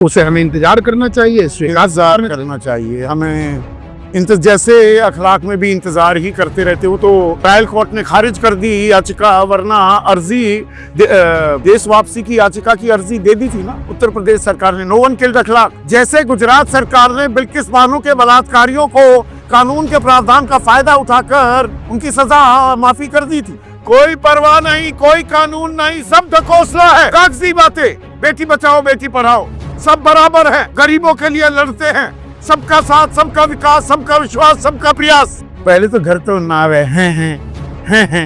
उसे हमें इंतजार करना चाहिए, इंतजार करना चाहिए हमें। जैसे अखलाक में भी इंतजार ही करते रहते हो। तो ट्रायल कोर्ट ने खारिज कर दी याचिका, वरना अर्जी देश वापसी की याचिका की अर्जी दे दी थी ना उत्तर प्रदेश सरकार ने। नो वन किल्ड अखलाक। जैसे गुजरात सरकार ने बिल्किस बानो के बलात्कारियों को कानून के प्रावधान का फायदा उठाकर उनकी सजा माफी कर दी थी। कोई परवाह नहीं, कोई कानून नहीं, सब ढकोसला है, कागजी बातें। बेटी बचाओ बेटी पढ़ाओ, सब बराबर है, गरीबों के लिए लड़ते हैं, सबका साथ, सबका विकास, सबका विश्वास, सबका प्रयास। पहले तो घर तो नाव है,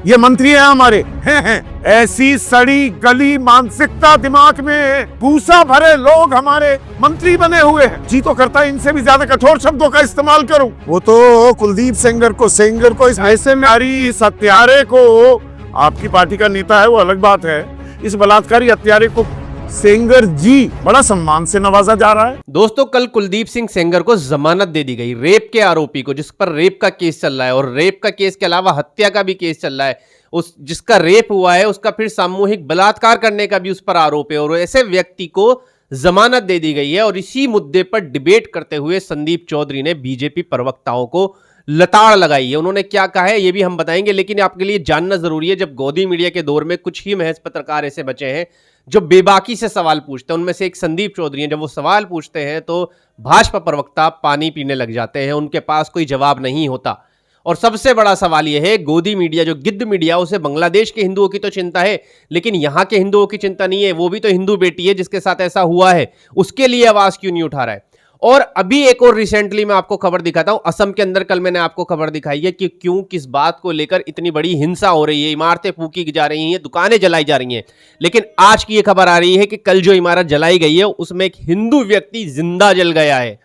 ये मंत्री है हमारे, हैं। ऐसी सड़ी गली मानसिकता दिमाग में भूसा भरे लोग हमारे मंत्री बने हुए हैं। जी तो करता है इनसे भी ज्यादा कठोर शब्दों का इस्तेमाल करूं। वो तो कुलदीप सेंगर को ऐसे में इस हत्यारे को, आपकी पार्टी का नेता है वो अलग बात है, इस बलात्कारी हत्यारे को सेंगर जी बड़ा सम्मान से नवाजा जा रहा है। दोस्तों, कल कुलदीप सिंह सेंगर को जमानत दे दी गई, रेप के आरोपी को, जिस पर रेप का केस चल रहा है, और रेप का केस के अलावा हत्या का भी केस चल रहा है। उस जिसका रेप हुआ है उसका फिर सामूहिक बलात्कार करने का भी उस पर आरोप है, और ऐसे व्यक्ति को जमानत दे दी गई है। और इसी मुद्दे पर डिबेट करते हुए संदीप चौधरी ने बीजेपी प्रवक्ताओं को लताड़ लगाई है। उन्होंने क्या कहा है ये भी हम बताएंगे, लेकिन आपके लिए जानना जरूरी है, जब गोदी मीडिया के दौर में कुछ ही महज पत्रकार ऐसे बचे हैं जो बेबाकी से सवाल पूछते हैं। उनमें से एक संदीप चौधरी हैं। जब वो सवाल पूछते हैं तो भाजपा प्रवक्ता पानी पीने लग जाते हैं, उनके पास कोई जवाब नहीं होता। और सबसे बड़ा सवाल यह है, गोदी मीडिया जो गिद्ध मीडिया, उसे बांग्लादेश के हिंदुओं की तो चिंता है, लेकिन यहां के हिंदुओं की चिंता नहीं है। वो भी तो हिंदू बेटी है जिसके साथ ऐसा हुआ है, उसके लिए आवाज क्यों नहीं उठा रहा है। और अभी एक और रिसेंटली मैं आपको खबर दिखाता हूं, असम के अंदर कल मैंने आपको खबर दिखाई है कि क्यों, किस बात को लेकर इतनी बड़ी हिंसा हो रही है, इमारतें फूकी जा रही हैं, दुकानें जलाई जा रही हैं। लेकिन आज की यह खबर आ रही है कि कल जो इमारत जलाई गई है उसमें एक हिंदू व्यक्ति जिंदा जल गया है।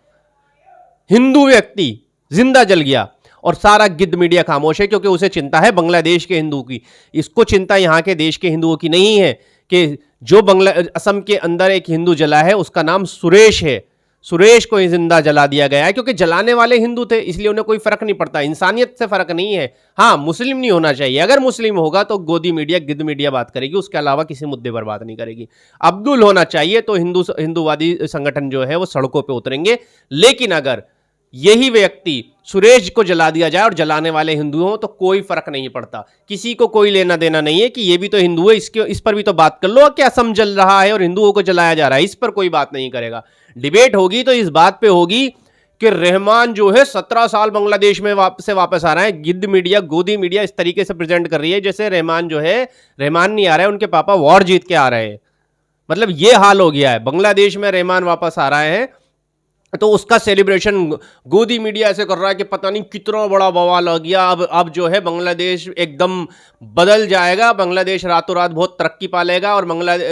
हिंदू व्यक्ति जिंदा जल गया, और सारा गिद्ध मीडिया खामोश है, क्योंकि उसे चिंता है बांग्लादेश के हिंदुओं की। इसको चिंता यहां के देश के हिंदुओं की नहीं है कि जो असम के अंदर एक हिंदू जला है उसका नाम सुरेश है, सुरेश को ही जिंदा जला दिया गया है, क्योंकि जलाने वाले हिंदू थे, इसलिए उन्हें कोई फर्क नहीं पड़ता, इंसानियत से फर्क नहीं है। हाँ, मुस्लिम नहीं होना चाहिए, अगर मुस्लिम होगा तो गोदी मीडिया, गिद्ध मीडिया बात करेगी, उसके अलावा किसी मुद्दे पर बात नहीं करेगी। अब्दुल होना चाहिए तो हिंदूवादी संगठन जो है वो सड़कों पर उतरेंगे। लेकिन अगर यही व्यक्ति सुरेश को जला दिया जाए और जलाने वाले हिंदू हों तो कोई फर्क नहीं पड़ता, किसी को कोई लेना देना नहीं है कि ये भी तो हिंदू है, इस पर भी तो बात कर लो। क्या असम जल रहा है और हिंदुओं को जलाया जा रहा है, इस पर कोई बात नहीं करेगा। डिबेट होगी तो इस बात पे होगी कि रहमान जो है 17 साल बांग्लादेश में से वापस आ रहा है। गिद्ध मीडिया, गोदी मीडिया इस तरीके से प्रेजेंट कर रही है जैसे रहमान जो है, रहमान नहीं आ रहा है, उनके पापा वॉर जीत के आ रहे हैं। मतलब ये हाल हो गया है, बांग्लादेश में रहमान वापस आ रहा है तो उसका सेलिब्रेशन गोदी मीडिया ऐसे कर रहा है कि पता नहीं कितना बड़ा बवाल हो गया। अब जो है बांग्लादेश एकदम बदल जाएगा, बांग्लादेश रातों रात बहुत तरक्की पा लेगा, और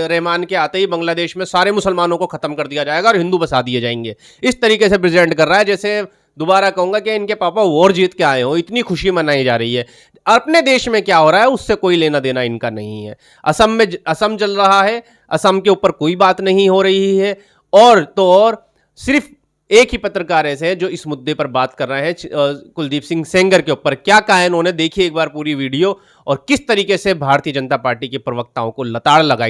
रहमान के आते ही बांग्लादेश में सारे मुसलमानों को खत्म कर दिया जाएगा और हिंदू बसा दिए जाएंगे। इस तरीके से प्रेजेंट कर रहा है जैसे, दोबारा कहूंगा कि इनके पापा वॉर जीत के आए हो, इतनी खुशी मनाई जा रही है। अपने देश में क्या हो रहा है उससे कोई लेना देना इनका नहीं है। असम जल रहा है, असम के ऊपर कोई बात नहीं हो रही है। और तो और सिर्फ एक ही पत्रकार ऐसे हैं जो इस मुद्दे पर बात कर रहे हैं, कुलदीप सिंह सेंगर के ऊपर। क्या कहा है उन्होंने, देखिए एक बार पूरी वीडियो, और किस तरीके से भारतीय जनता पार्टी के प्रवक्ताओं को लताड़ लगाई।